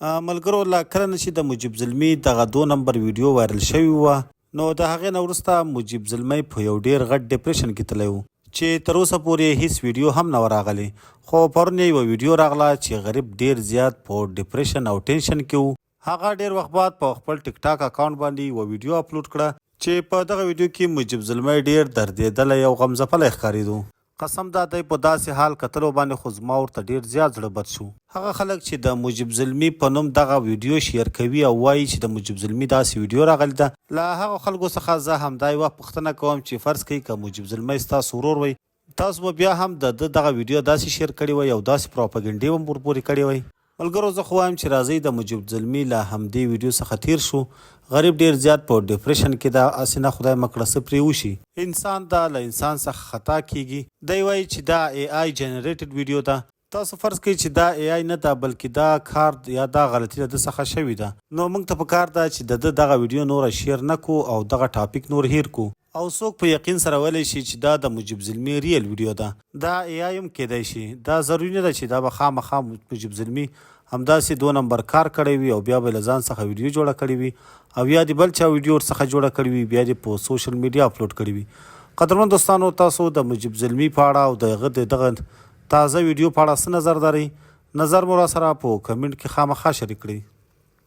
ملګرو لا کله نه چې د مجیب زلمي دغه 2 نمبر ویډیو وایرل شوی وه نو د هغې نه وروسته مجیب زلمی په یو ډېر غټ ډپریشن کې تللی و چې تر اوسه پورې هیڅ ویډیو هم نه راغلی خو پرون یې یوه ویډیو راغله چې غریب ډېر زیات په ډپریشن او ټینشن کې و. هغه ډېر وخت بعد په خپل ټیک ټاک اکاونټ باندې یوه ویډیو اپلوډ کړه چې په دغه ویډیو کې مجیب زلمی ډېر دردېدلی او غمځپلی ښکارېدو. قسم دا دی په داسې حال کتلو باندې خو زما ورته ډېر زیات زړه بد شو. هغه خلک چې د مجیب زلمي په نوم دغه ویډیو شیر کوي او وایي چې د مجیب زلمي داسې ویډیو راغلی ده له هغو خلکو څخه زه همدا یوه پوښتنه کوم چې فرض کوئ که مجیب زلمی ستاسو ورور وی تاسو به بیا هم د ده دغه ویډیو داسې شیر کړی وی او داسې پروپاګنډې هم ورپورې کړې وی. ملګرو زه خو وایم چې راځئ د مجیب زلمي له همدې ویډیو څخه تیر شو. غریب ډیر زیات په ډپریشن کې ده هسې نه خدای مکړه څه پرې وشي. انسان دا له انسان څخه خطا کیږي. دی وایي چې دا اے آی جنریټډ ویډیو ده. تاسو فرض کړئ چې دا اے آی نه ده بلکې دا کار یا دا غلطي د ده څخه شوې ده نو موږ ته پکار ده چې د ده دغه ویډیو نوره شیر نه کړو او دغه ټاپک نور هیر کړو او څوک په یقین سره ویلی شي چې دا د مجیب زلمي ریل ویډیو ده. دا اے آی هم کیدی شي. دا ضروري نه ده چې دا به خامخا مجیب زلمي همداسې 2 نمبر کار کړی وي او بیا به له ځان څخه ویډیو جوړه کړې وي او یا د بل چا ویډیو ورڅخه جوړه کړې وي بیا دې په سوشل میډیا اپلوډ کړې وي. قدرمن دوستانو تاسو د مجیب زلمي په اړه او د هغه دغه تازه ویډیو په اړه څه نظر لرئ؟ نظر مو را سره په کمنټ کې خامخا شریک کړئ.